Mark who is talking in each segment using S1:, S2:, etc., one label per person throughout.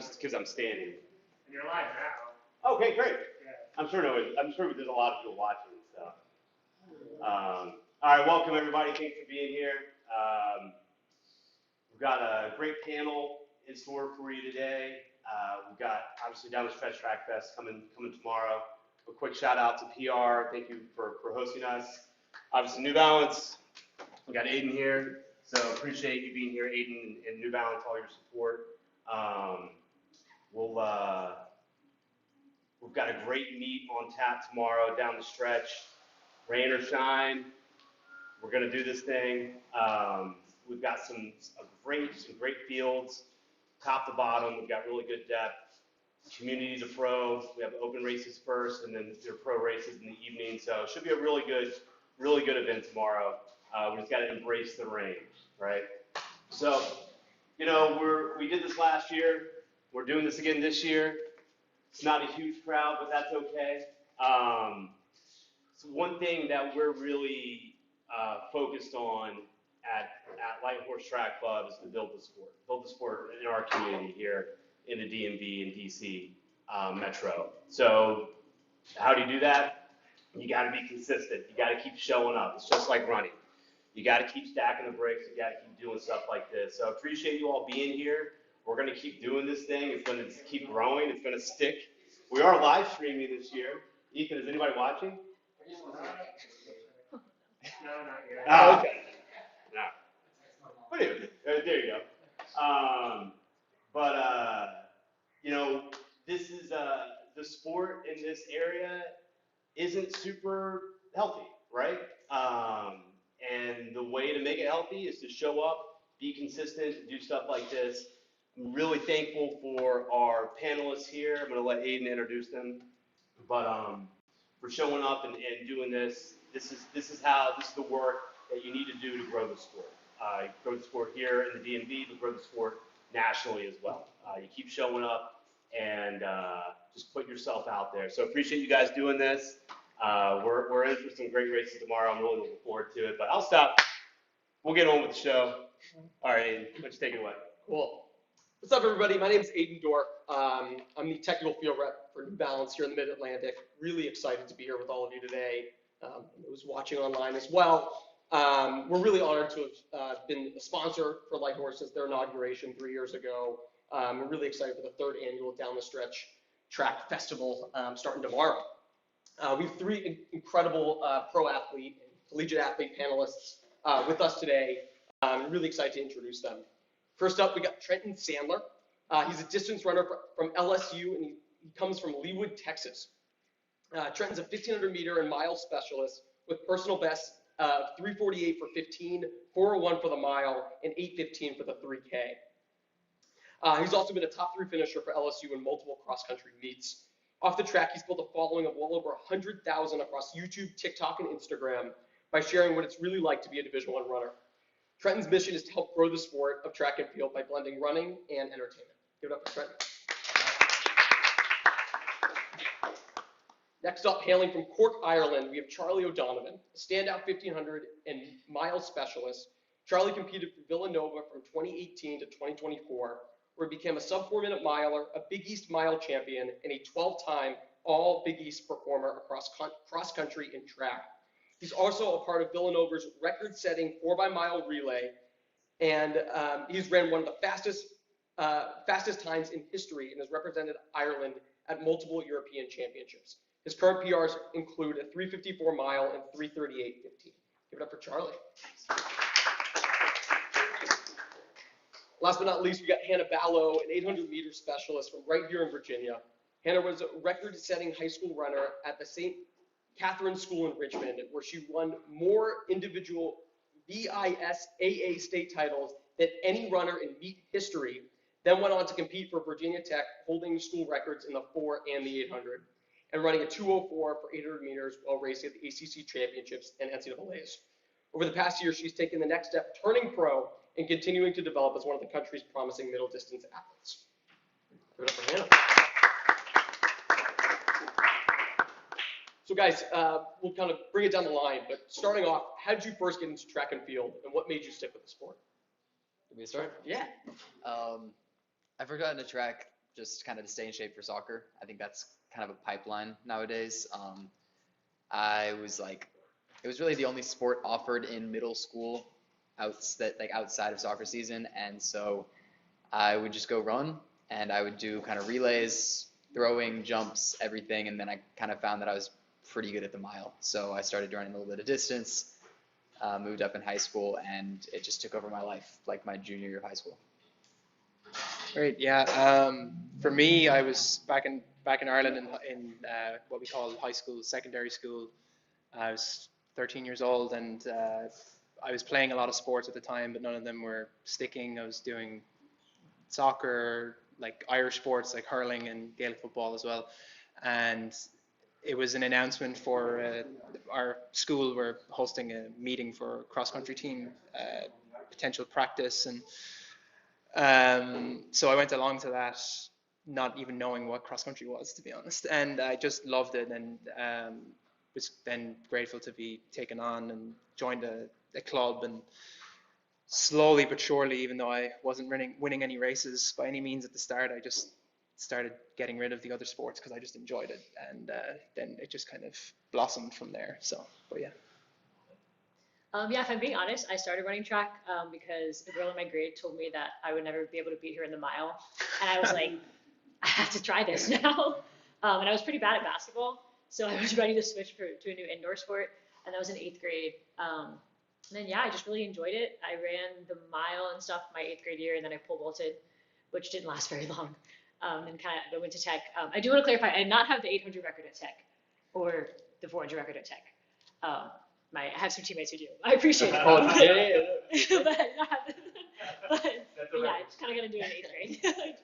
S1: just because I'm standing.
S2: And you're live now.
S1: Okay, great.
S2: Yeah.
S1: I'm sure there's a lot of people watching and stuff. All right, welcome everybody. Thanks for being here. We've got a great panel in store for you today. We've got obviously Down the Stretch Track Fest coming tomorrow. A quick shout out to PR. Thank you for hosting us. Obviously New Balance. We got Aiden here, so appreciate you being here, Aiden and New Balance, all your support. We've got a great meet on tap tomorrow down the stretch. Rain or shine, we're gonna do this thing. We've got some great fields, top to bottom. We've got really good depth. Community to pro. We have open races first, and then there are pro races in the evening. So it should be a really good event tomorrow. We just got to embrace the rain, right? So, you know, we did this last year. We're doing this again this year. It's not a huge crowd, but that's okay. So one thing that we're really focused on at Light Horse Track Club is to build the sport in our community here in the DMV and DC metro. So how do you do that? You got to be consistent. You got to keep showing up. It's just like running. You got to keep stacking the brakes. You got to keep doing stuff like this. So I appreciate you all being here. We're going to keep doing this thing. It's going to keep growing. It's going to stick. We are live streaming this year. Ethan, is anybody watching?
S2: No, not yet.
S1: Oh, okay. No. But anyway, there you go. You know, this is the sport in this area isn't super healthy, right? And the way to make it healthy is to show up, be consistent, do stuff like this. I'm really thankful for our panelists here. I'm going to let Aiden introduce them, but for showing up and doing this. This is the work that you need to do to grow the sport. Grow the sport here in the DMV, but grow the sport nationally as well. You keep showing up and just put yourself out there. So appreciate you guys doing this. We're in for some great races tomorrow. I'm really looking forward to it. But I'll stop. We'll get on with the show. All right, Aiden, let's take it away.
S3: Cool. What's up, everybody? My name is Aiden Dorf. I'm the technical field rep for New Balance here in the Mid-Atlantic. Really excited to be here with all of you today. Who's watching online as well. We're really honored to have been a sponsor for Light Horse since their inauguration 3 years ago. We're really excited for the third annual Down the Stretch Track Festival starting tomorrow. We have three incredible pro athlete and collegiate athlete panelists with us today. I'm really excited to introduce them. First up, we got Trenton Sandler. He's a distance runner from LSU, and he comes from Leawood, Texas. Trenton's a 1,500 meter and mile specialist with personal bests of 3:48 for 15, 4:01 for the mile, and 8:15 for the 3K. He's also been a top 3 finisher for LSU in multiple cross-country meets. Off the track, he's built a following of well over 100,000 across YouTube, TikTok, and Instagram by sharing what it's really like to be a Division I runner. Trenton's mission is to help grow the sport of track and field by blending running and entertainment. Give it up for Trenton. Next up, hailing from Cork, Ireland, we have Charlie O'Donovan, a standout 1,500 and mile specialist. Charlie competed for Villanova from 2018 to 2024, where he became a sub-4-minute miler, a Big East mile champion, and a 12-time all Big East performer across cross-country and track. He's also a part of Villanova's record-setting 4x-mile relay, and he's ran one of the fastest times in history and has represented Ireland at multiple European championships. His current PRs include a 3:54 mile and 3:38.15. Give it up for Charlie. Last but not least, we got Hannah Ballo, an 800 meter specialist from right here in Virginia. Hannah was a record-setting high school runner at the St. Catherine School in Richmond, where she won more individual BISAA state titles than any runner in meet history, then went on to compete for Virginia Tech, holding school records in the 4 and the 800, and running a 2:04 for 800 meters while racing at the ACC Championships and NCAAs. Over the past year, she's taken the next step, turning pro and continuing to develop as one of the country's promising middle distance athletes. Give it up for Hannah. So guys, we'll kind of bring it down the line, but starting off, how did you first get into track and field, and what made you stick with the sport?
S4: Give me a start?
S3: Yeah.
S4: I first got into track just kind of to stay in shape for soccer. I think that's kind of a pipeline nowadays. I was like, it was really the only sport offered in middle school outside of soccer season, and so I would just go run, and I would do kind of relays, throwing, jumps, everything, and then I kind of found that I was pretty good at the mile. So I started running a little bit of distance, moved up in high school, and it just took over my life, like my junior year of high school.
S5: Great, yeah. For me, I was back in Ireland in what we call high school, secondary school. I was 13 years old, and I was playing a lot of sports at the time, but none of them were sticking. I was doing soccer, like Irish sports like hurling and Gaelic football as well. And it was an announcement for our school. We're hosting a meeting for cross-country team potential practice, and so I went along to that, not even knowing what cross-country was, to be honest, and I just loved it, and was then grateful to be taken on and joined a club, and slowly but surely, even though I wasn't winning any races by any means at the start, I just started getting rid of the other sports because I just enjoyed it, and then it just kind of blossomed from there. So, but yeah.
S6: Yeah, if I'm being honest, I started running track because a girl in my grade told me that I would never be able to beat her in the mile, and I was like, I have to try this now. And I was pretty bad at basketball, so I was ready to switch to a new indoor sport, and that was in 8th grade. And then yeah, I just really enjoyed it. I ran the mile and stuff my 8th grade year, and then I pole vaulted, which didn't last very long. And kind of went to Tech. I do want to clarify, I did not have the 800 record at Tech, or the 400 record at Tech. I have some teammates who do. I appreciate it.
S3: Oh,
S6: but,
S3: yeah.
S6: but yeah, I just kind of got to do it in 8th grade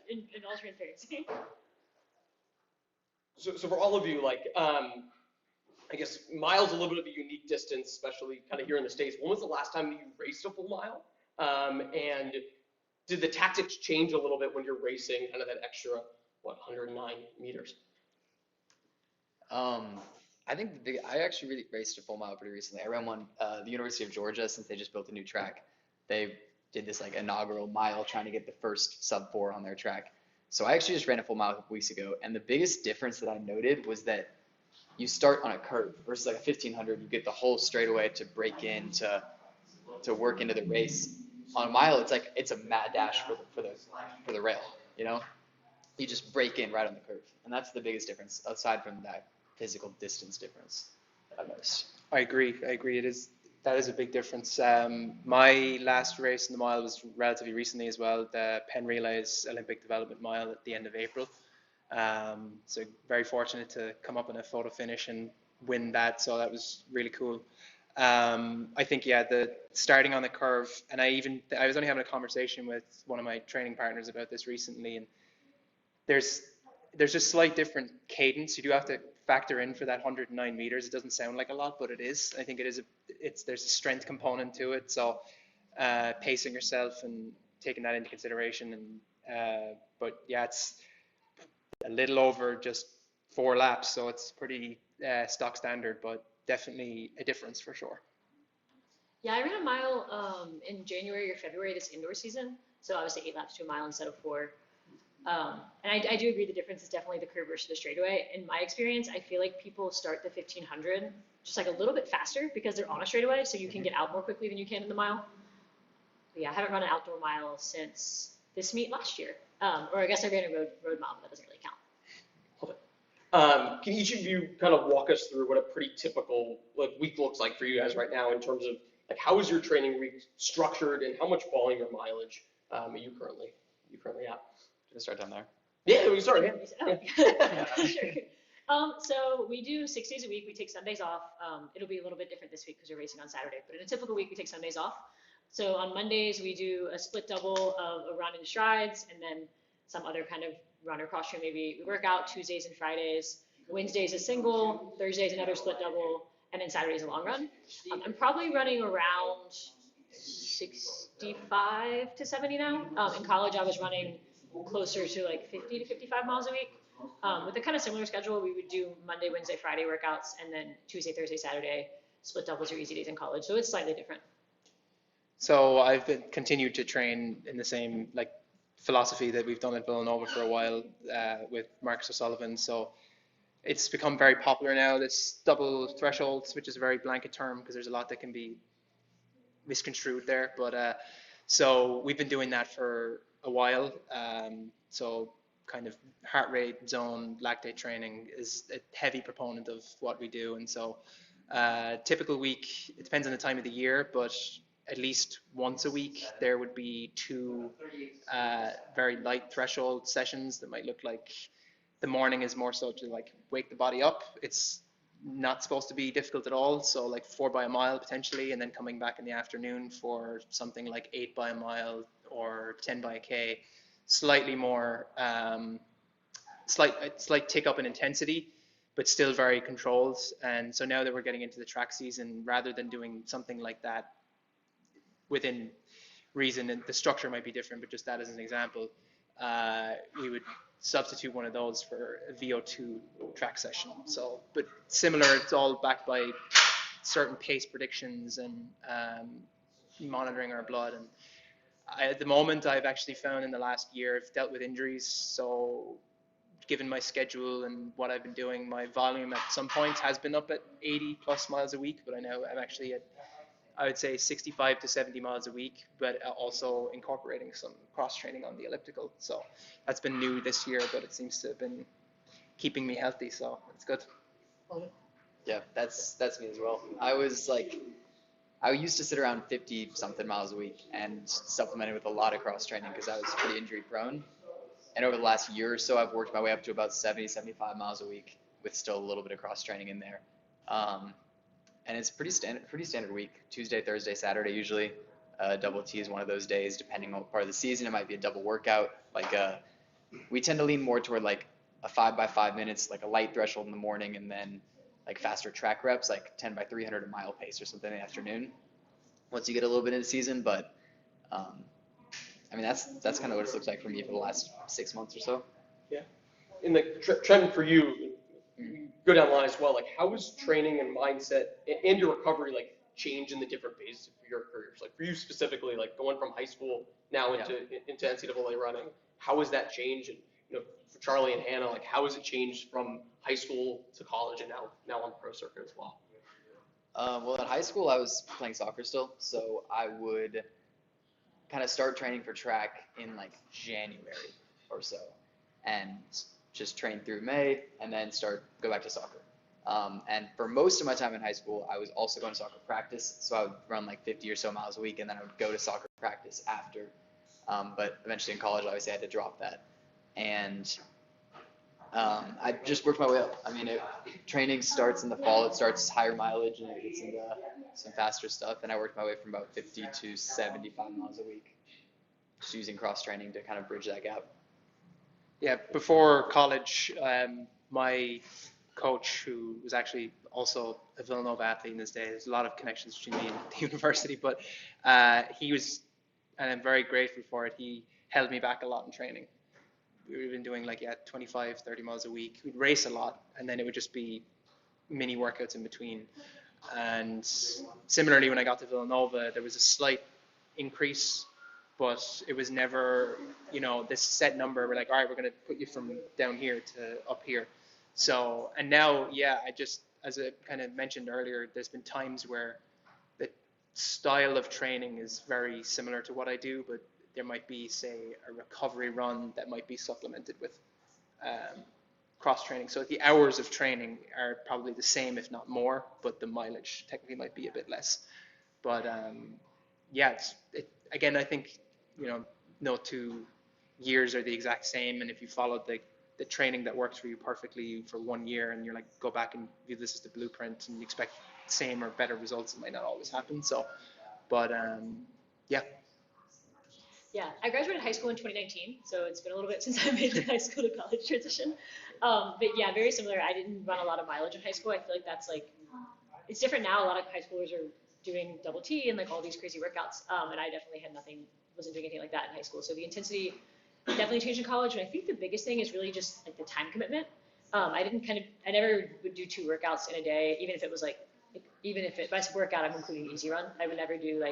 S6: in all transparency.
S3: So for all of you, like, I guess mile's a little bit of a unique distance, especially kind of here in the States. When was the last time that you raced a full mile? And did the tactics change a little bit when you're racing kind of that extra, 109 meters?
S4: I think I actually really raced a full mile pretty recently. I ran one, the University of Georgia, since they just built a new track. They did this like inaugural mile trying to get the first sub 4 on their track. So I actually just ran a full mile a couple weeks ago, and the biggest difference that I noted was that you start on a curve versus like a 1500. You get the whole straightaway to break in to work into the race. On a mile, it's like it's a mad dash for the rail. You know, you just break in right on the curve, and that's the biggest difference aside from that physical distance difference I've noticed.
S5: I agree. That is a big difference. My last race in the mile was relatively recently as well, the Penn Relays Olympic Development Mile at the end of April. So very fortunate to come up in a photo finish and win that. So that was really cool. I think, yeah, the starting on the curve, and I was only having a conversation with one of my training partners about this recently, and there's just slight different cadence. You do have to factor in for that 109 meters. It doesn't sound like a lot, but it is. I think it is. There's a strength component to it. So pacing yourself and taking that into consideration. And but yeah, it's a little over just 4 laps, so it's pretty stock standard, but definitely a difference for sure.
S6: Yeah, I ran a mile in January or February this indoor season, so obviously 8 laps to a mile instead of 4. And I do agree the difference is definitely the curve versus the straightaway. In my experience, I feel like people start the 1500 just like a little bit faster because they're on a straightaway, so you can get out more quickly than you can in the mile. But yeah, I haven't run an outdoor mile since this meet last year. Or I guess I ran a road mile, but that doesn't really count.
S3: Can each of you kind of walk us through what a pretty typical week looks like for you guys right now in terms of like how is your training week structured and how much volume or mileage are you currently at?
S4: Should I start down there?
S3: Yeah, we can start.
S6: Oh, sure. So we do 6 days a week. We take Sundays off. It'll be a little bit different this week because we're racing on Saturday, but in a typical week, we take Sundays off. So on Mondays, we do a split double of a run and strides, and then some other kind of run or cross train. Maybe we work out Tuesdays and Fridays. Wednesdays a single, Thursdays another split double, and then Saturdays a long run. I'm probably running around 65 to 70 now. In college, I was running closer to like 50 to 55 miles a week. With a kind of similar schedule, we would do Monday, Wednesday, Friday workouts, and then Tuesday, Thursday, Saturday split doubles or easy days in college. So it's slightly different.
S5: So I've continued to train in the same philosophy that we've done at Villanova for a while with Marcus O'Sullivan. So it's become very popular now, this double thresholds, which is a very blanket term because there's a lot that can be misconstrued there. But so we've been doing that for a while. So kind of heart rate zone lactate training is a heavy proponent of what we do. And so typical week, it depends on the time of the year, but at least once a week there would be 2 very light threshold sessions that might look like the morning is more so to like wake the body up. It's not supposed to be difficult at all. So like 4 by a mile potentially, and then coming back in the afternoon for something like 8 by a mile or 10 by a K, slightly more, slight tick up in intensity, but still very controlled. And so now that we're getting into the track season, rather than doing something like that within reason, and the structure might be different, but just that as an example, we would substitute one of those for a VO2 track session. So, but similar, it's all backed by certain pace predictions and monitoring our blood. And at the moment, I've actually found in the last year, I've dealt with injuries. So given my schedule and what I've been doing, my volume at some points has been up at 80 plus miles a week, but I know I'm actually at, I would say 65 to 70 miles a week, but also incorporating some cross training on the elliptical. So that's been new this year, but it seems to have been keeping me healthy, so it's good.
S4: Yeah, that's me as well. I used to sit around 50 something miles a week and supplemented with a lot of cross training because I was pretty injury prone. And over the last year or so, I've worked my way up to about 70, 75 miles a week with still a little bit of cross training in there. And it's pretty standard week. Tuesday, Thursday, Saturday usually. Double T is one of those days. Depending on what part of the season, it might be a double workout. We tend to lean more toward like a 5 by 5 minutes, like a light threshold in the morning, and then like faster track reps, like 10 by 300 a mile pace or something in the afternoon. Once you get a little bit into season, but I mean that's kind of what it looks like for me for the last 6 months or so.
S3: Yeah. In the trend for you, go down the line as well. Like, how is training and mindset and your recovery like change in the different phases of your careers? Like for you specifically, like going from high school now into NCAA running, how has that changed? And for Charlie and Hannah, like how has it changed from high school to college and now on the pro circuit as well?
S4: Well, at high school I was playing soccer still, so I would kind of start training for track in like January or so, and just train through May, and then go back to soccer. And for most of my time in high school, I was also going to soccer practice, so I would run like 50 or so miles a week, and then I would go to soccer practice after. But eventually in college, obviously I had to drop that, and I just worked my way up. I mean, training starts in the fall. It starts higher mileage, and it gets into some faster stuff, and I worked my way from about 50 to 75 miles a week, just using cross training to kind of bridge that gap.
S5: Yeah, before college, my coach, who was actually also a Villanova athlete in his day, there's a lot of connections between me and the university, but he was, and I'm very grateful for it, he held me back a lot in training. We've been doing 25, 30 miles a week. We'd race a lot, and then it would just be mini workouts in between. And similarly, when I got to Villanova, there was a slight increase, but it was never, this set number. We're like, all right, we're going to put you from down here to up here. So, and now, as I kind of mentioned earlier, there's been times where the style of training is very similar to what I do, but there might be, say, a recovery run that might be supplemented with cross training. So the hours of training are probably the same, if not more, but the mileage technically might be a bit less. But again, I think, no 2 years are the exact same. And if you follow the training that works for you perfectly for 1 year, and you're like, go back and view this as the blueprint, and you expect same or better results, it might not always happen. So, but yeah.
S6: Yeah, I graduated high school in 2019, so it's been a little bit since I made the high school to college transition. But yeah, very similar. I didn't run a lot of mileage in high school. I feel like that's it's different now. A lot of high schoolers are doing double T and all these crazy workouts. And I definitely wasn't doing anything like that in high school. So the intensity definitely changed in college. And I think the biggest thing is really just the time commitment. I never would do 2 workouts in a day, even if it was if I said workout, I'm including easy run. I would never do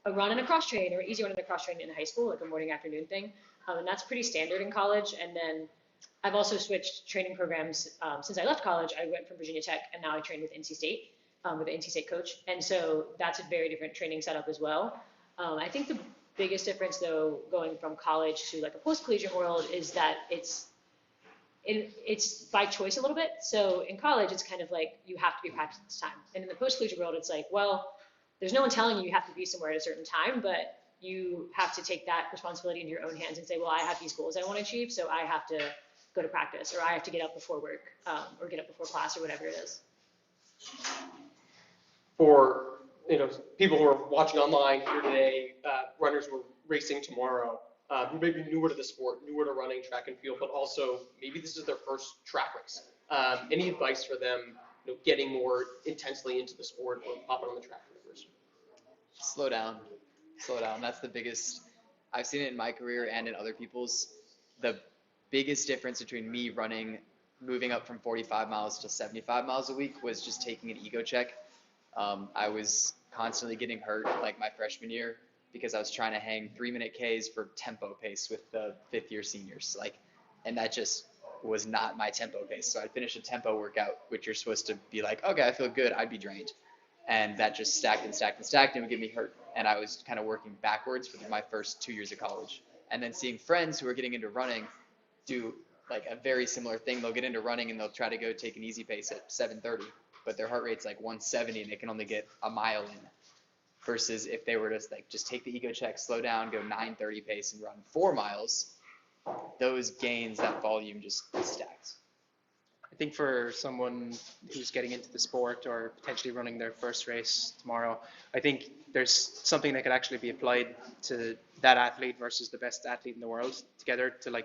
S6: a run and a cross train or an easy run and a cross train in high school, like a morning afternoon thing. and that's pretty standard in college. And then I've also switched training programs since I left college. I went from Virginia Tech, and now I train with NC State, with the NC State coach. And so that's a very different training setup as well. I think the biggest difference, though, going from college to like a post-collegiate world is that it's by choice a little bit. So in college, it's kind of like you have to be practiced at this time. And in the post-collegiate world, it's like, well, there's no one telling you have to be somewhere at a certain time, but you have to take that responsibility into your own hands and say, well, I have these goals I want to achieve, so I have to go to practice, or I have to get up before work, or get up before class, or whatever it is.
S3: For people who are watching online here today, runners who are racing tomorrow, who may be newer to the sport, newer to running track and field, but also maybe this is their first track race. Any advice for them, getting more intensely into the sport or hopping on the track for the first?
S4: Slow down. Slow down. That's the biggest. I've seen it in my career and in other people's. The biggest difference between me moving up from 45 miles to 75 miles a week was just taking an ego check. I was constantly getting hurt like my freshman year because I was trying to hang 3-minute Ks for tempo pace with the 5th-year seniors. And that just was not my tempo pace. So I'd finish a tempo workout, which you're supposed to be like, okay, I feel good. I'd be drained. And that just stacked and stacked and stacked and would get me hurt. And I was kind of working backwards for my first 2 years of college. And then seeing friends who are getting into running do like a very similar thing. They'll get into running and they'll try to go take an easy pace at 7:30, but their heart rate's like 170 and they can only get a mile in. Versus if they were to just take the ego check, slow down, go 9:30 pace and run 4 miles, those gains, that volume just stacks.
S5: I think for someone who's getting into the sport or potentially running their first race tomorrow, I think there's something that could actually be applied to that athlete versus the best athlete in the world together to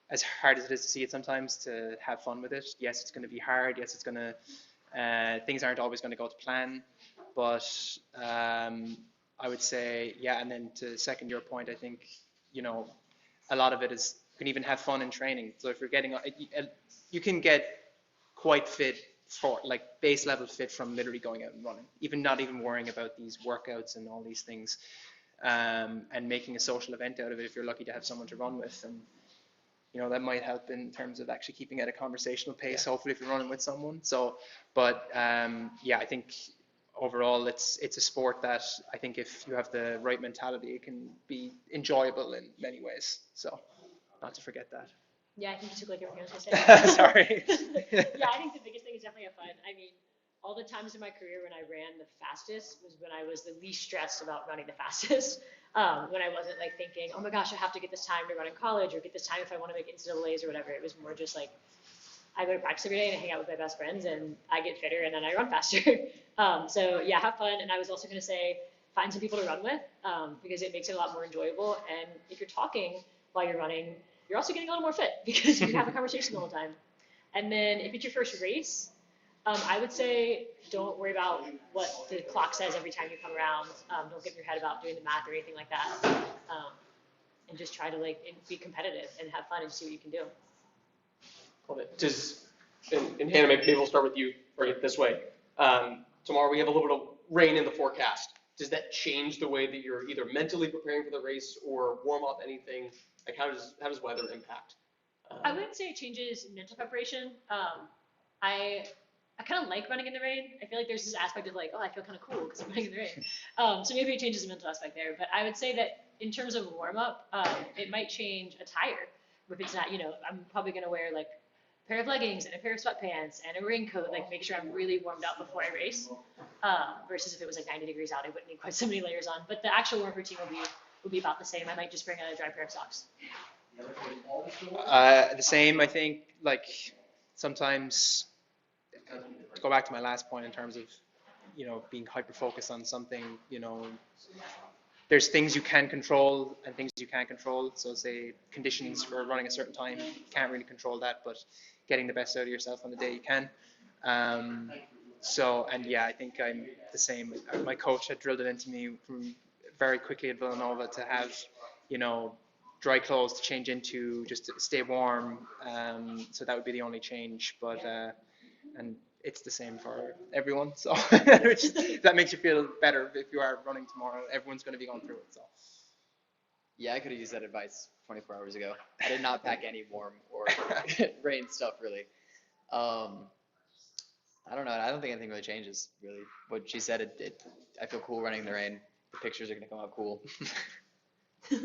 S5: as hard as it is to see it sometimes, to have fun with it. Yes, it's going to be hard. Yes, it's going to, things aren't always going to go to plan, but I would say, yeah. And then to second your point, I think, a lot of it is you can even have fun in training. So if you're you can get quite fit for base level fit from literally going out and running, not even worrying about these workouts and all these things, and making a social event out of it if you're lucky to have someone to run with. And that might help in terms of actually keeping at a conversational pace, hopefully if you're running with someone. So, but I think overall it's a sport that I think if you have the right mentality, it can be enjoyable in many ways. So not to forget that.
S6: Yeah, I think you took everything I was going to say.
S5: Sorry.
S6: Yeah, I think the biggest thing is definitely have fun. I mean, all the times in my career when I ran the fastest was when I was the least stressed about running the fastest. When I wasn't thinking, oh my gosh, I have to get this time to run in college or get this time if I want to make NCAAs or whatever. It was more just I go to practice every day and I hang out with my best friends and I get fitter and then I run faster. So yeah, have fun. And I was also going to say, find some people to run with because it makes it a lot more enjoyable. And if you're talking while you're running, you're also getting a little more fit because you can have a conversation the whole time. And then if it's your first race, I would say don't worry about what the clock says every time you come around. Don't get in your head about doing the math or anything like that. And just try to be competitive and have fun and see what you can do.
S3: Love it. And Hannah, maybe we'll start with you, bring it this way. Tomorrow we have a little bit of rain in the forecast. Does that change the way that you're either mentally preparing for the race or warm up anything? How does weather impact?
S6: I wouldn't say it changes mental preparation. I kind of like running in the rain. I feel like there's this aspect of I feel kind of cool because I'm running in the rain. So maybe it changes the mental aspect there. But I would say that in terms of warm up, it might change attire. If it's not, I'm probably going to wear a pair of leggings and a pair of sweatpants and a raincoat, make sure I'm really warmed up before I race. Versus if it was 90 degrees out, I wouldn't need quite so many layers on. But the actual warm routine will be about the same. I might just bring a dry pair of socks.
S5: The same, I think, sometimes, to go back to my last point in terms of, being hyper-focused on something, there's things you can control and things you can't control. So say conditions for running a certain time, you can't really control that, but getting the best out of yourself on the day you can. I think I'm the same. My coach had drilled it into me from very quickly at Villanova to have, dry clothes to change into just to stay warm. So that would be the only change, but and it's the same for everyone. So that makes you feel better if you are running tomorrow. Everyone's going to be going through it. So.
S4: Yeah, I could have used that advice 24 hours ago. I did not pack any warm or rain stuff really. I don't know. I don't think anything really changes really. What she said, I feel cool running in the rain. The pictures are gonna come out cool.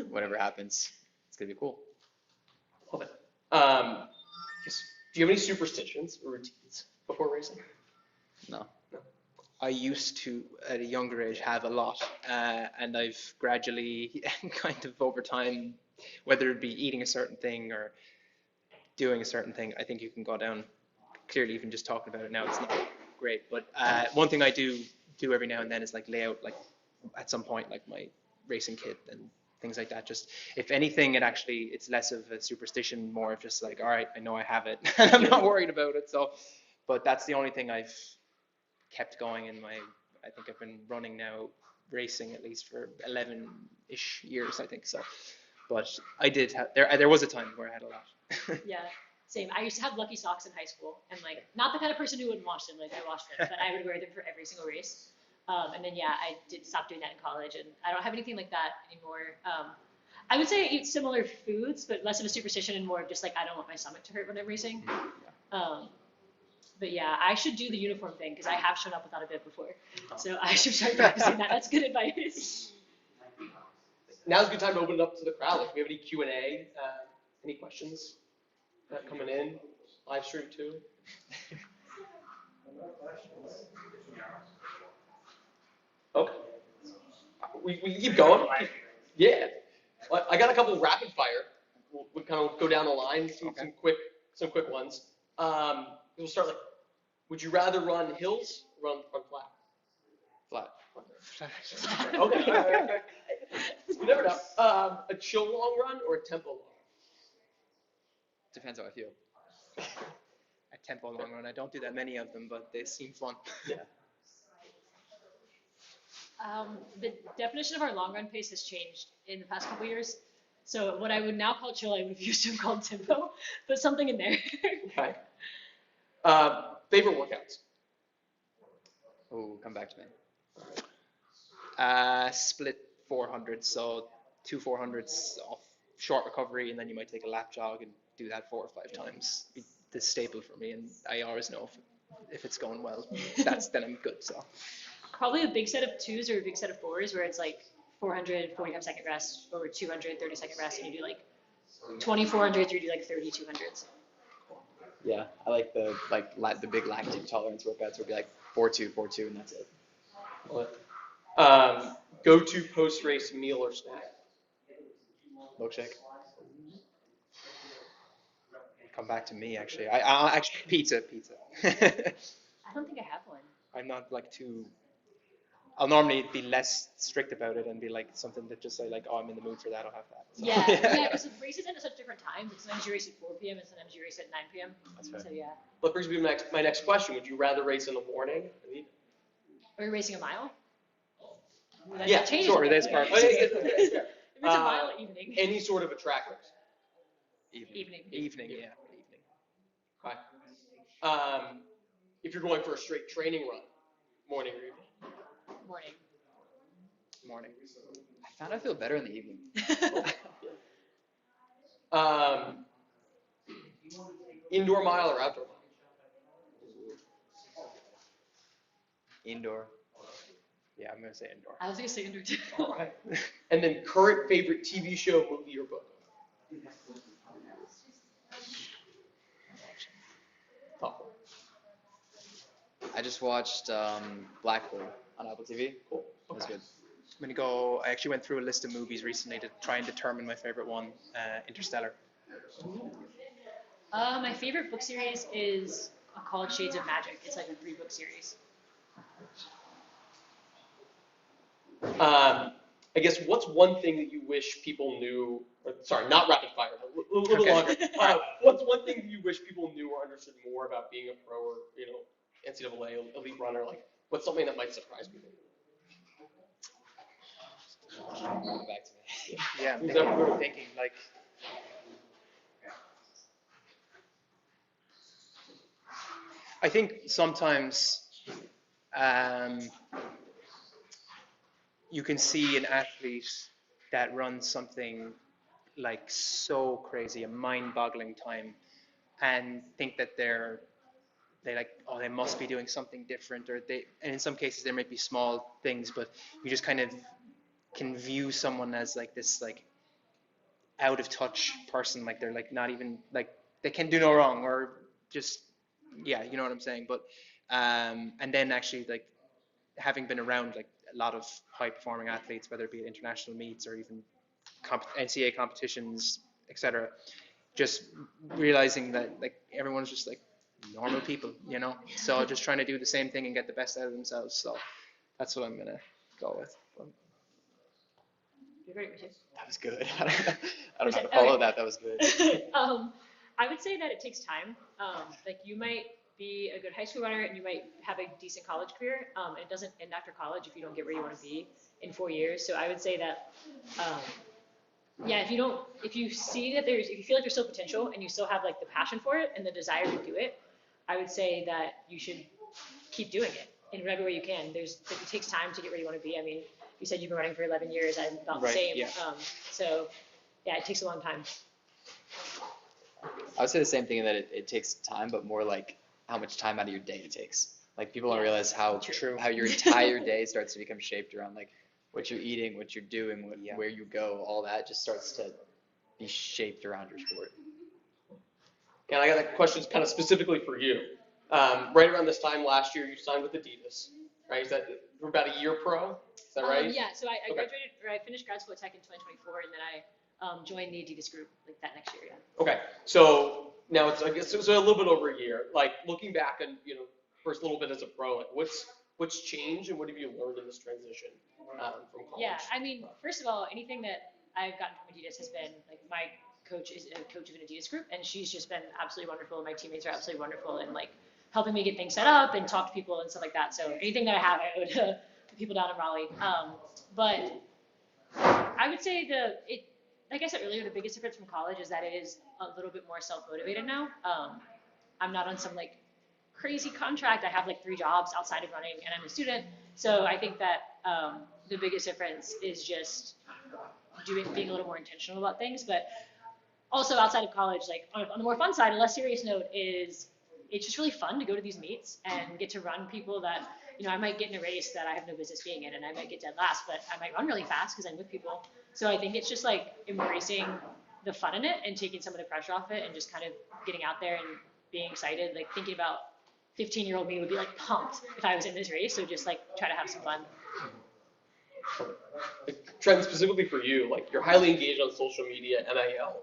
S4: Whatever happens, it's gonna be cool.
S3: Love it. Do you have any superstitions or routines before racing?
S4: No.
S5: I used to, at a younger age, have a lot, and I've gradually, kind of over time, whether it be eating a certain thing or doing a certain thing, I think you can go down. Clearly, even just talking about it now, it's not great. But one thing I do every now and then is like lay out, like at some point, like my racing kit and things like that. Just if anything, it's less of a superstition, more of just like, all right, I know I have it, and I'm not worried about it. So, but that's the only thing I've kept going in my. I think I've been running now, racing at least for 11-ish years, I think so. But I did have there was a time where I had a lot.
S6: Yeah, same. I used to have lucky socks in high school, and like not the kind of person who wouldn't wash them. Like I washed them, but I would wear them for every single race. And then yeah, I did stop doing that in college, and I don't have anything like that anymore. I would say I eat similar foods, but less of a superstition and more of just like I don't want my stomach to hurt when I'm racing. But yeah, I should do the uniform thing because I have shown up without a bib before, so I should start practicing that. That's good advice.
S3: Now's a good time to open it up to the crowd. Like, if we have any Q&A, any questions coming in, live stream too. Okay. We can keep going. Yeah. Well, I got a couple rapid fire. We'll kind of go down the line, some quick ones. We'll start like, would you rather run hills or run flat?
S4: Flat.
S3: Okay. You never know. A chill long run or a tempo long run?
S4: Depends how I feel.
S5: A tempo long run. I don't do that many of them, but they seem fun.
S3: Yeah.
S6: The definition of our long run pace has changed in the past couple years. So what I would now call chill, I would have used to have called tempo, but something in there.
S3: Okay. Favorite workouts?
S4: Oh, come back to me.
S5: Split 400, so 2 400s off short recovery, and then you might take a lap jog and do that 4 or 5 times. The staple for me, and I always know if it's going well, then I'm good. So
S6: Probably a big set of 2s or a big set of 4s where it's like 400 45-second rest or 200 30-second rest, and you do like 2400s or you do like 30 200s.
S4: Yeah, I like the big lactate tolerance workouts. Would be like 4-2, 4-2, and that's it.
S3: Go-to post-race meal or snack?
S4: Milkshake.
S5: come back to me actually. I actually pizza.
S6: I don't think I have one.
S5: I'm not like too. I'll normally be less strict about it and be like something that just say like, oh, I'm in the mood for that, I'll have that. So.
S6: Yeah, because the races end at such different times. Sometimes you race at 4 p.m. and sometimes you race at 9 p.m.
S4: That's fair.
S6: So yeah.
S3: That brings me to my next question. Would you rather race in the morning?
S6: Are you racing a mile? That
S3: Yeah,
S6: changes
S5: sure,
S6: it.
S5: it is part of
S6: If
S5: it.
S6: it's a mile at evening.
S3: Any sort of a track race?
S6: Evening.
S5: Evening, yeah.
S3: Okay. If you're going for a straight training run, morning or evening?
S6: Morning.
S4: I found I feel better in the evening.
S3: Indoor mile or outdoor mile?
S4: Indoor.
S5: Yeah, I'm gonna say indoor.
S6: I was gonna say indoor too.
S3: All right. And then current favorite TV show, movie, or book? Top
S4: I just watched Blackbird on Apple TV.
S3: Cool.
S4: It was good.
S5: I'm gonna go. I actually went through a list of movies recently to try and determine my favorite one. Interstellar.
S6: My favorite book series is called Shades of Magic. It's like a 3-book series.
S3: I guess what's one thing that you wish people knew, or sorry, not rapid fire, but a little
S5: Okay.
S3: longer. What's one thing that you wish people knew or understood more about being a pro or, NCAA elite runner? Like, what's something that might surprise people?
S4: Come back to me.
S5: Yeah, I'm
S3: Who's
S5: thinking like. I think sometimes you can see an athlete that run something like so crazy, a mind-boggling time, and think that they like, oh, they must be doing something different, or and in some cases there might be small things, but you just kind of can view someone as like this like out of touch person, like they're like not even like they can do no wrong, or just, yeah, you know what I'm saying. But and then actually like having been around like a lot of high performing athletes, whether it be at international meets or even NCAA competitions, etc., just realizing that like everyone's just like normal people, you know. So just trying to do the same thing and get the best out of themselves. So that's what I'm gonna go with.
S6: You're great, Richard.
S4: That was good. I don't know how to follow that. That was good.
S6: I would say that it takes time. Like you might be a good high school runner and you might have a decent college career. It doesn't end after college if you don't get where you want to be in 4 years. So I would say that, yeah, if you see that if you feel like there's still potential and you still have like the passion for it and the desire to do it, I would say that you should keep doing it in whatever way you can. It takes time to get where you want to be. I mean, you said you've been running for 11 years. I'm about the same.
S5: Yeah.
S6: So yeah, it takes a long time.
S4: I would say the same thing in that it takes time, but more like how much time out of your day it takes. Like people don't realize how your entire day starts to become shaped around like what you're eating, what you're doing, where you go, all that just starts to be shaped around your sport.
S3: And I got a question kind of specifically for you. Right around this time last year, you signed with Adidas, right? Is that for about a year pro? Is that right?
S6: Yeah, so I graduated, or I finished grad school at Tech in 2024, and then I joined the Adidas group like that next year. Yeah.
S3: Okay, so now it's, I guess, so a little bit over a year. Like looking back on, first little bit as a pro, like what's changed and what have you learned in this transition from college?
S6: Yeah, I mean, first of all, anything that I've gotten from Adidas has been like my coach is a coach of an Adidas group, and she's just been absolutely wonderful. And my teammates are absolutely wonderful, and like helping me get things set up and talk to people and stuff like that. So anything that I have, I owe to the people down in Raleigh. But I would say like I said earlier, the biggest difference from college is that it is a little bit more self-motivated now. I'm not on some like crazy contract. I have like 3 jobs outside of running, and I'm a student. So I think that the biggest difference is just being a little more intentional about things. But also outside of college, like on the more fun side, a less serious note is it's just really fun to go to these meets and get to run people that, I might get in a race that I have no business being in, and I might get dead last, but I might run really fast because I'm with people. So I think it's just like embracing the fun in it and taking some of the pressure off it and just kind of getting out there and being excited, like thinking about 15-year-old me would be like pumped if I was in this race. So just like try to have some fun.
S3: Trent, specifically for you, like you're highly engaged on social media, NIL,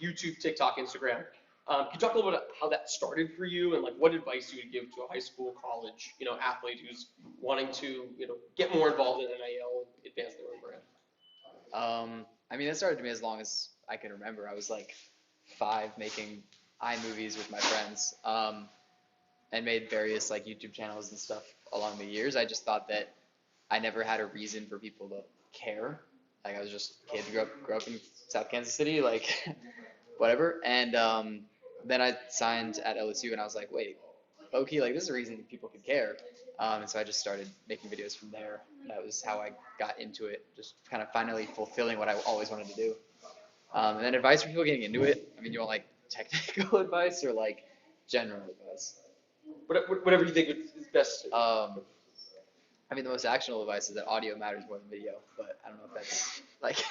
S3: YouTube, TikTok, Instagram. Can you talk a little bit about how that started for you and like what advice you would give to a high school, college, athlete who's wanting to, get more involved in NIL and advance their own brand?
S4: I mean, it started to me as long as I can remember. I was like 5 making iMovies with my friends, and made various like YouTube channels and stuff along the years. I just thought that I never had a reason for people to care. Like I was just a kid who grew up in South Kansas City, like whatever. And then I signed at LSU, and I was like, wait, okay, like this is a reason people could care. And so I just started making videos from there. That was how I got into it, just kind of finally fulfilling what I always wanted to do. And then advice for people getting into it. I mean, you want like technical advice or like general advice?
S3: Whatever you think is best.
S4: I mean, the most actionable advice is that audio matters more than video, but I don't know if that's like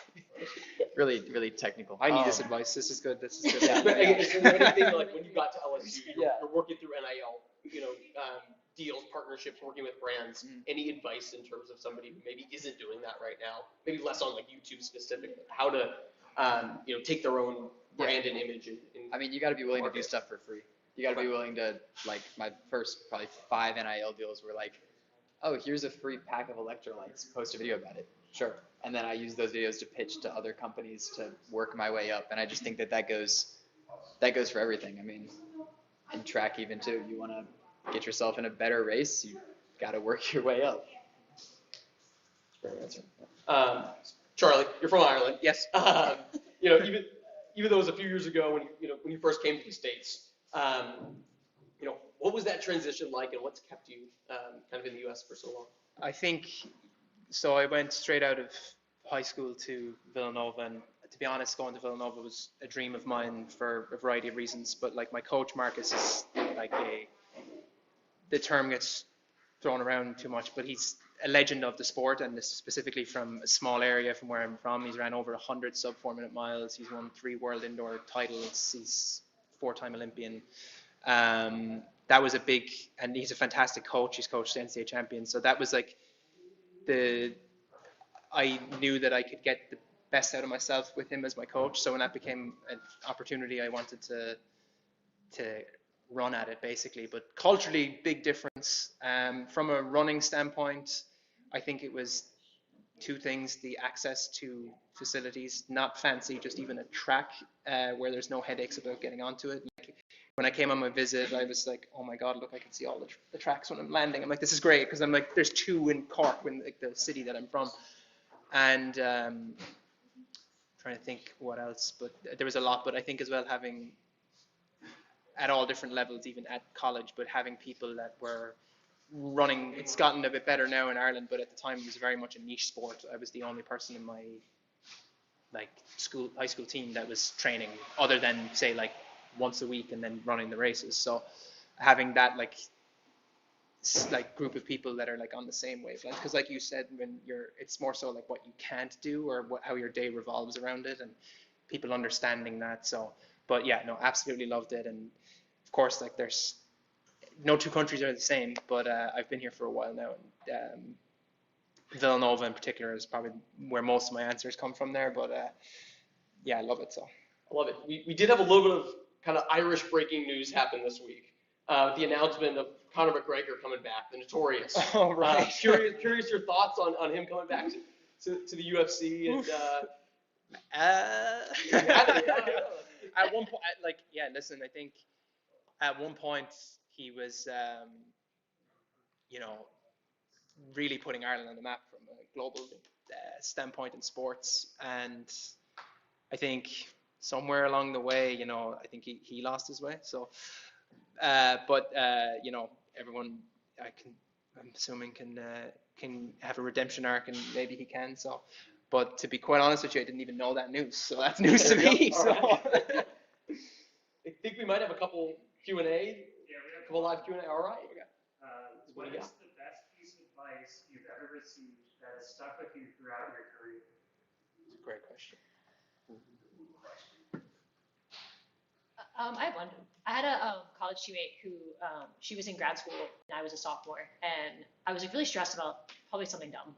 S4: really, really technical.
S5: I need this advice. This is good. This is good.
S3: Yeah. But is there anything like when you got to LSU, you're working through NIL, deals, partnerships, working with brands, any advice in terms of somebody who maybe isn't doing that right now, maybe less on like YouTube specific, how to, take their own brand and image?
S4: I mean, you got to be willing to do stuff for free. You got to be willing to, like, my first probably 5 NIL deals were like, oh, here's a free pack of electrolytes, post a video about it. Sure. And then I use those videos to pitch to other companies to work my way up. And I just think that goes for everything. I mean, in track even too, you want to get yourself in a better race, you got to work your way up.
S3: Great answer. Charlie, you're from Ireland.
S5: Yes.
S3: Even though it was a few years ago when you first came to the States, what was that transition like, and what's kept you kind of in the U.S. for so long?
S5: I think so. I went straight out of high school to Villanova, and to be honest, going to Villanova was a dream of mine for a variety of reasons. But like my coach Marcus is like the term gets thrown around too much, but he's a legend of the sport, and specifically from a small area from where I'm from. He's ran over 100 sub 4-minute miles. He's won 3 world indoor titles. He's 4-time Olympian. That was a big, and he's a fantastic coach. He's coached the NCAA champions. So that was like I knew that I could get the best out of myself with him as my coach. So when that became an opportunity, I wanted to run at it basically. But culturally, big difference. From a running standpoint, I think it was 2 things: the access to facilities, not fancy, just even a track where there's no headaches about getting onto it. Like, when I came on my visit, I was like, oh my God, look, I can see all the tracks when I'm landing. I'm like, this is great, because I'm like, there's 2 in Cork, in like the city that I'm from. And trying to think what else, but there was a lot. But I think as well, having at all different levels, even at college, but having people that were running, it's gotten a bit better now in Ireland, but at the time it was very much a niche sport. I was the only person in my like high school team that was training, other than say like once a week and then running the races. So having that like group of people that are like on the same wavelength, because like you said, when it's more so like what you can't do, or how your day revolves around it, and people understanding that. So, but yeah, no, absolutely loved it. And of course, like there's no 2 countries are the same, but I've been here for a while now, and Villanova in particular is probably where most of my answers come from there. But yeah, I love it. So
S3: I love it. We did have a little bit of kind of Irish breaking news happen this week. The announcement of Conor McGregor coming back, the Notorious.
S5: Oh, right.
S3: Curious your thoughts on him coming back to the UFC and.
S5: At one point, like, yeah, listen, I think at one point he was, really putting Ireland on the map from a global standpoint in sports. And I think somewhere along the way, I think he lost his way. So, but everyone, I'm assuming can have a redemption arc, and maybe he can. So, but to be quite honest with you, I didn't even know that news. So that's news to me. So.
S3: Right. I think we might have a couple Q&A.
S2: Yeah, we have
S3: A couple live Q&A. All right.
S2: what is the best piece of advice you've ever received that has stuck with you throughout your career?
S5: It's a great question.
S6: I have one. I had a college teammate who she was in grad school and I was a sophomore, and I was like really stressed about probably something dumb.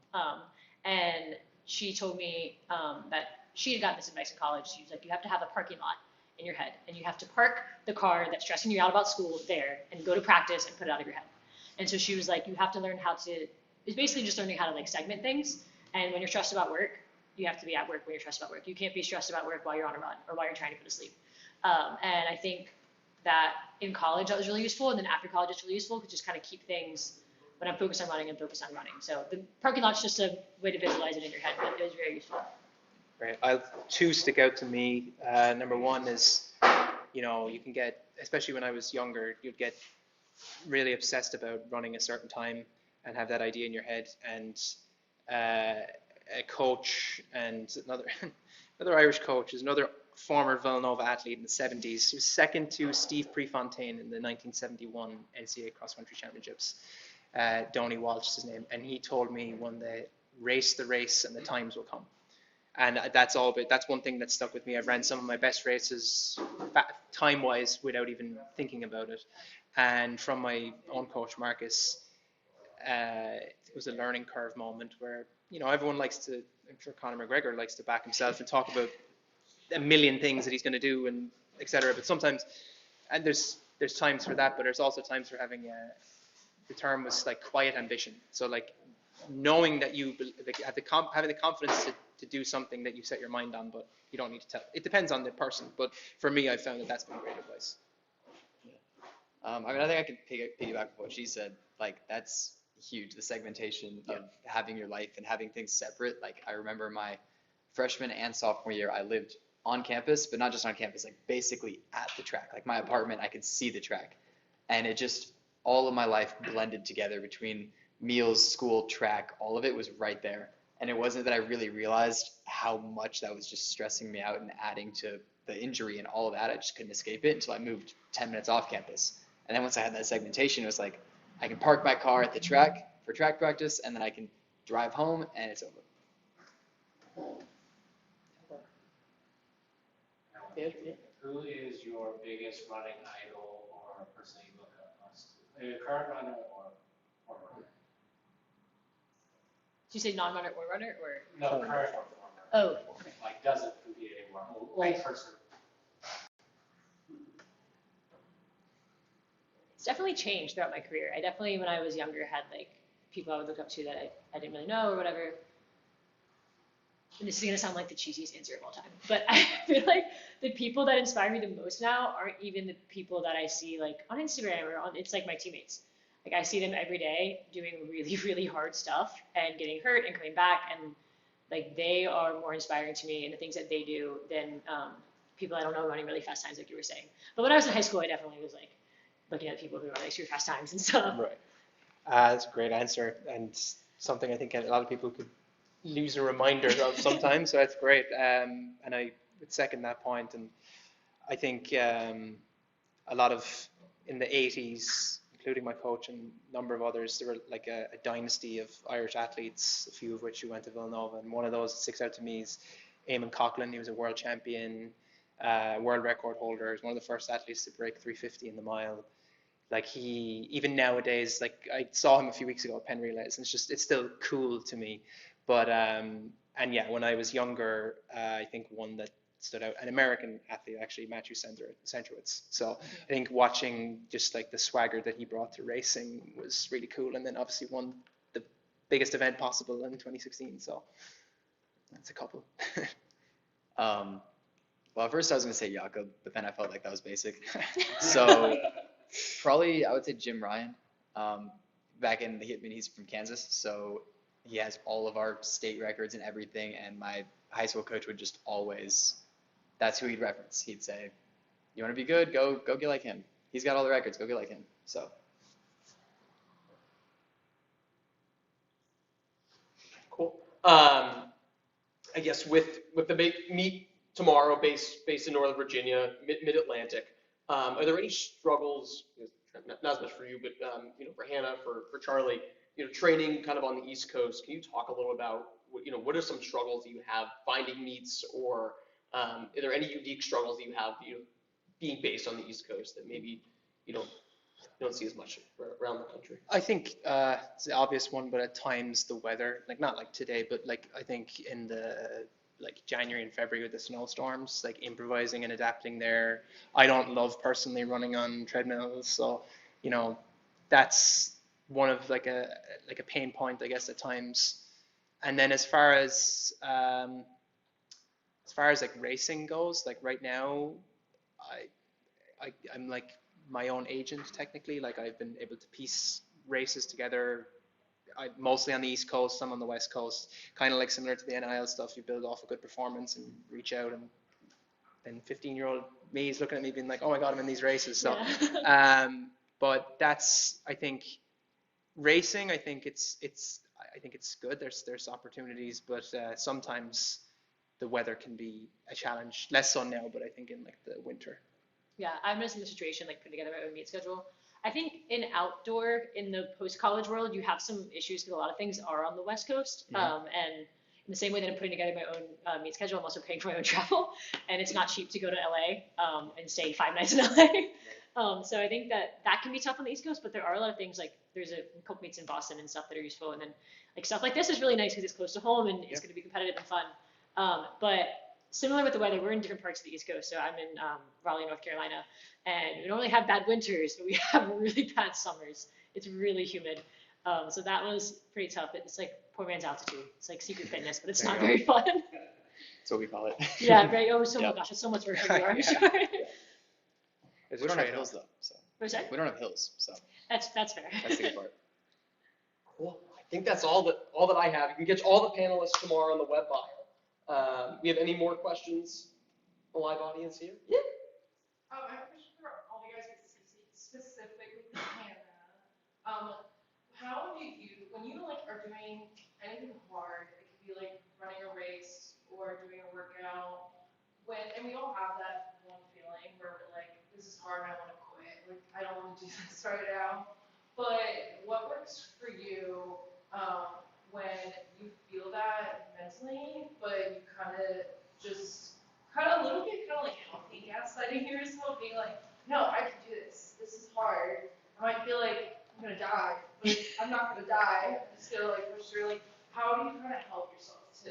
S6: And she told me that she had gotten this advice in college. She was like, you have to have a parking lot in your head, and you have to park the car that's stressing you out about school there, and go to practice and put it out of your head. And so she was like, you have to learn how to. It's basically just learning how to like segment things. And when you're stressed about work, you have to be at work when you're stressed about work. You can't be stressed about work while you're on a run or while you're trying to go to sleep. And I think that in college that was really useful, and then after college it's really useful to just kind of keep things when I'm focused on running and focused on running. So the parking lot's just a way to visualize it in your head, but it was very useful.
S5: Right. 2 stick out to me. Number one is, you can get, especially when I was younger, you'd get really obsessed about running a certain time and have that idea in your head. And a coach, and another Irish coach, is another former Villanova athlete in the 70s. He was second to Steve Prefontaine in the 1971 NCAA cross-country championships. Donnie Walsh is his name. And he told me one day, race the race and the times will come. And that's one thing that stuck with me. I've ran some of my best races time-wise without even thinking about it. And from my own coach, Marcus, it was a learning curve moment where, everyone likes to, I'm sure Conor McGregor likes to back himself and talk about a million things that he's going to do and et cetera. But sometimes, and there's times for that, but there's also times for having the term was like quiet ambition. So like knowing that you having the confidence to do something that you set your mind on, but you don't need to tell. It depends on the person. But for me, I found that that's been great advice.
S4: I mean, I think I can piggyback with what she said. Like, that's huge. The segmentation of having your life and having things separate. Like, I remember my freshman and sophomore year, I lived on campus, but not just on campus, like basically at the track. Like my apartment, I could see the track. And it just, all of my life blended together between meals, school, track, all of it was right there. And it wasn't that I really realized how much that was just stressing me out and adding to the injury and all of that. I just couldn't escape it until I moved 10 minutes off campus. And then once I had that segmentation, it was like, I can park my car at the track for track practice, and then I can drive home, and it's over.
S7: Who is your biggest running idol or person you look up most to? Are you a current runner or runner?
S6: Did you say non-runner or runner or?
S7: No, current or former.
S6: Oh.
S7: Like doesn't compete anymore. Old person.
S6: It's definitely changed throughout my career. I definitely, when I was younger, had like people I would look up to that I didn't really know or whatever. And this is gonna sound like the cheesiest answer of all time, but I feel like the people that inspire me the most now aren't even the people that I see like on Instagram or on, it's like my teammates. Like I see them every day doing really, really hard stuff and getting hurt and coming back, and like they are more inspiring to me in the things that they do than people I don't know running really fast times like you were saying. But when I was in high school, I definitely was like looking at people who run like super fast times and stuff.
S5: Right. That's a great answer, and something I think a lot of people could lose a reminder of sometimes, so that's great. And I would second that point, and I think a lot of, in the 80s, including my coach and a number of others, there were like a dynasty of Irish athletes, a few of which who went to Villanova, and one of those that sticks out to me is Eamon Coughlin. He was a world champion, world record holder. He was one of the first athletes to break 350 in the mile. Like he, even nowadays, like I saw him a few weeks ago at Penn Relays, and it's still cool to me. But and yeah, when I was younger, I think one that stood out, an American athlete actually, Matthew Centrowitz. So I think watching just like the swagger that he brought to racing was really cool, and then obviously won the biggest event possible in 2016. So that's a couple.
S4: Well, at first I was going to say Jakob, but then I felt like that was basic. So probably I would say Jim Ryan. Back in he's from Kansas, so he has all of our state records and everything. And my high school coach would just always, that's who he'd reference. He'd say, "You want to be good? Go get like him. He's got all the records. Go get like him." So.
S3: Cool. I guess with the meet tomorrow, based in Northern Virginia, Mid-Atlantic, are there any struggles? Not as much for you, but for Hannah, for Charlie, training kind of on the East Coast. Can you talk a little about what are some struggles that you have finding meets, or are there any unique struggles that you have being based on the East Coast that maybe you don't see as much around the country?
S5: I think it's the obvious one, but at times the weather, like not like today, but like I think in the like January and February with the snowstorms, like improvising and adapting there. I don't love personally running on treadmills, so that's one of like a pain point, I guess, at times. And then as far as like racing goes, like right now, I'm like my own agent technically. Like I've been able to piece races together. Mostly on the East Coast, some on the West Coast, kind of like similar to the NIL stuff. You build off a good performance and reach out, and then 15-year-old me is looking at me being like, "Oh my God, I'm in these races." So,
S6: Yeah.
S5: but that's, I think, racing. I think it's good. There's opportunities, but sometimes the weather can be a challenge. Less so now, but I think in like the winter.
S6: Yeah, I'm in a similar situation, like putting together my own meet schedule. I think in outdoor, in the post-college world, you have some issues because a lot of things are on the West Coast.
S5: Mm-hmm.
S6: And in the same way that I'm putting together my own meet schedule, I'm also paying for my own travel. And it's not cheap to go to LA and stay 5 nights in LA. So I think that can be tough on the East Coast, but there are a lot of things like there's a couple meets in Boston and stuff that are useful. And then like stuff like this is really nice because it's close to home and it's going to be competitive and fun. But similar with the weather, we're in different parts of the East Coast. So I'm in Raleigh, North Carolina, and we don't really have bad winters, but we have really bad summers. It's really humid. So that was pretty tough. It's like poor man's altitude. It's like secret fitness, but it's not very fun.
S4: That's what we call it.
S6: Yeah, right. Oh, so
S4: Yep.
S6: my gosh, it's so much work for you, I'm sure.
S5: It's
S4: We don't have
S5: trade-off.
S4: hills though, so
S6: What's that?
S4: we don't have hills, so
S6: That's fair.
S4: that's the good part.
S3: Cool. I think that's all that I have. You can get all the panelists tomorrow on the web bio. We have any more questions? The live audience here? Yeah.
S8: I have a question for all you guys, specifically Hannah. How do you, when you like are doing anything hard, it could be and we all have that one feeling where we're like, this is hard and I want to quit. Like, I don't want to do this right now. But what works for you when you feel that mentally, but you kind of just, a little bit like healthy gaslighting yourself, being like, no, I can do this. This is hard. I might feel like I'm going to die, but I'm not going to die. I'm just going to like push through. Like, how do you kind of help yourself to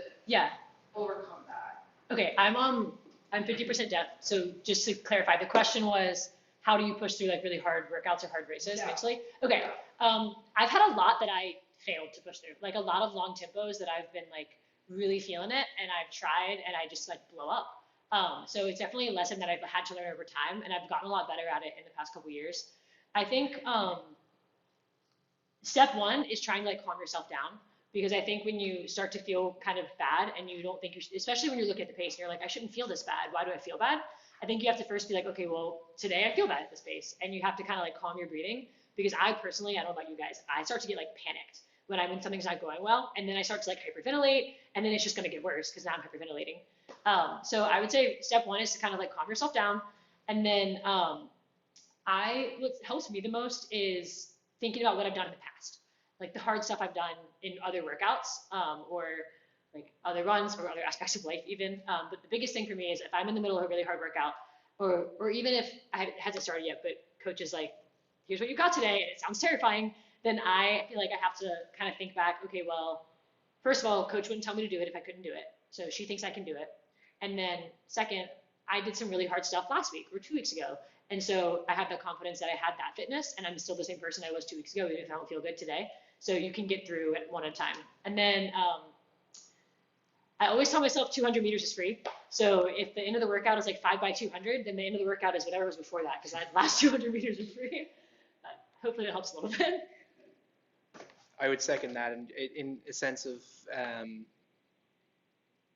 S8: overcome that?
S6: Okay, I'm 50% deaf, so just to clarify, the question was, how do you push through like really hard workouts or hard races mentally? Okay, I've had a lot that I failed to push through, like a lot of long tempos that I've been like really feeling it, and I've tried, and I just like blow up. So it's definitely a lesson that I've had to learn over time, and I've gotten a lot better at it in the past couple years. I think step one is trying to like calm yourself down. Because I think when you start to feel kind of bad and you don't think especially when you're looking at the pace and you're like, I shouldn't feel this bad. Why do I feel bad? I think you have to first be like, okay, well, today I feel bad at this pace. And you have to kind of like calm your breathing. Because I personally, I don't know about you guys, I start to get like panicked when something's not going well. And then I start to like hyperventilate. And then it's just going to get worse because now I'm hyperventilating. So I would say step one is to kind of like calm yourself down. And then what helps me the most is thinking about what I've done in the past. Like the hard stuff I've done in other workouts or like other runs or other aspects of life even. But the biggest thing for me is if I'm in the middle of a really hard workout or even if I hasn't started yet, but coach is like, here's what you got today, and it sounds terrifying, then I feel like I have to kind of think back, okay, well, first of all, coach wouldn't tell me to do it if I couldn't do it. So she thinks I can do it. And then second, I did some really hard stuff last week or 2 weeks ago. And so I have the confidence that I had that fitness and I'm still the same person I was 2 weeks ago, even if I don't feel good today. So you can get through it one at a time. And then I always tell myself 200 meters is free. So if the end of the workout is like 5 by 200, then the end of the workout is whatever was before that, because that last 200 meters is free. Hopefully it helps a little bit.
S5: I would second that in a sense of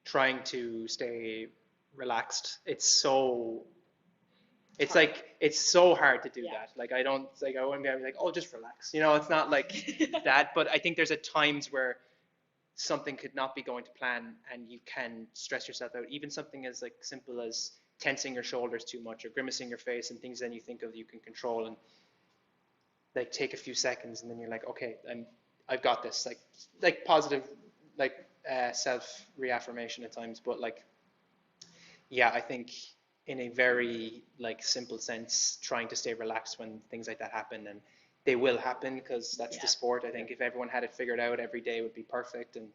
S5: trying to stay relaxed. It's so hard to do that. Like I wouldn't be like, oh, just relax. It's not like that. But I think there's at times where something could not be going to plan and you can stress yourself out. Even something as like simple as tensing your shoulders too much or grimacing your face and things then you think of you can control and like take a few seconds and then you're like, okay, I've got this. Like positive, like self reaffirmation at times. But like, yeah, I think in a very like simple sense, trying to stay relaxed when things like that happen, and they will happen because that's the sport. I think if everyone had it figured out, every day would be perfect and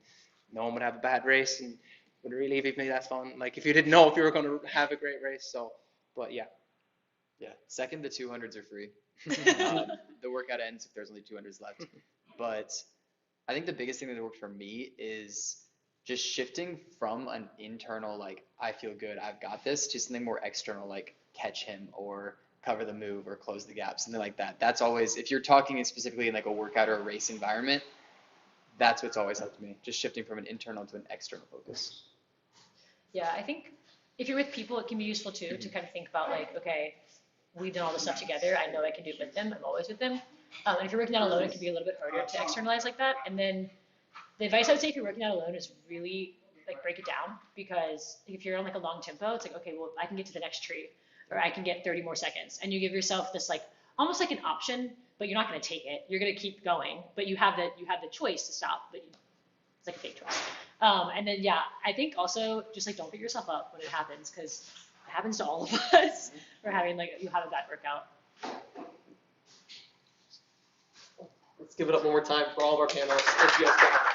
S5: no one would have a bad race and would really even be that fun. Like if you didn't know if you were going to have a great race. So, but yeah.
S4: Yeah, second, the 200s are free. The workout ends if there's only 200s left. But I think the biggest thing that worked for me is just shifting from an internal, like, I feel good, I've got this, to something more external, like catch him or cover the move or close the gap, something like that. That's always, if you're talking specifically in like a workout or a race environment, that's what's always helped me, just shifting from an internal to an external focus.
S6: Yeah, I think if you're with people, it can be useful too to kind of think about like, okay, we've done all this stuff together. I know I can do it with them. I'm always with them. And if you're working out alone, it can be a little bit harder to externalize like that. And then the advice I would say if you're working out alone is really like break it down, because if you're on like a long tempo, it's like, okay, well, I can get to the next tree or I can get 30 more seconds. And you give yourself this like almost like an option, but you're not going to take it. You're going to keep going, but you have the choice to stop, but it's like a big choice. And then, yeah, I think also just like don't beat yourself up when it happens, because it happens to all of us. Or having like, you have a bad workout.
S3: Let's give it up one more time for all of our panelists. Thank you guys so much.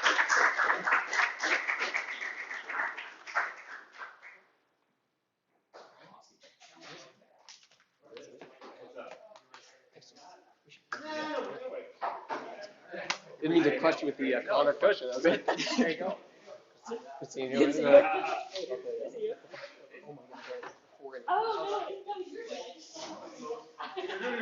S3: Didn't mean to question with the Connor question. That was it. There you go. Christine, you want to?
S6: Oh, no, you're good.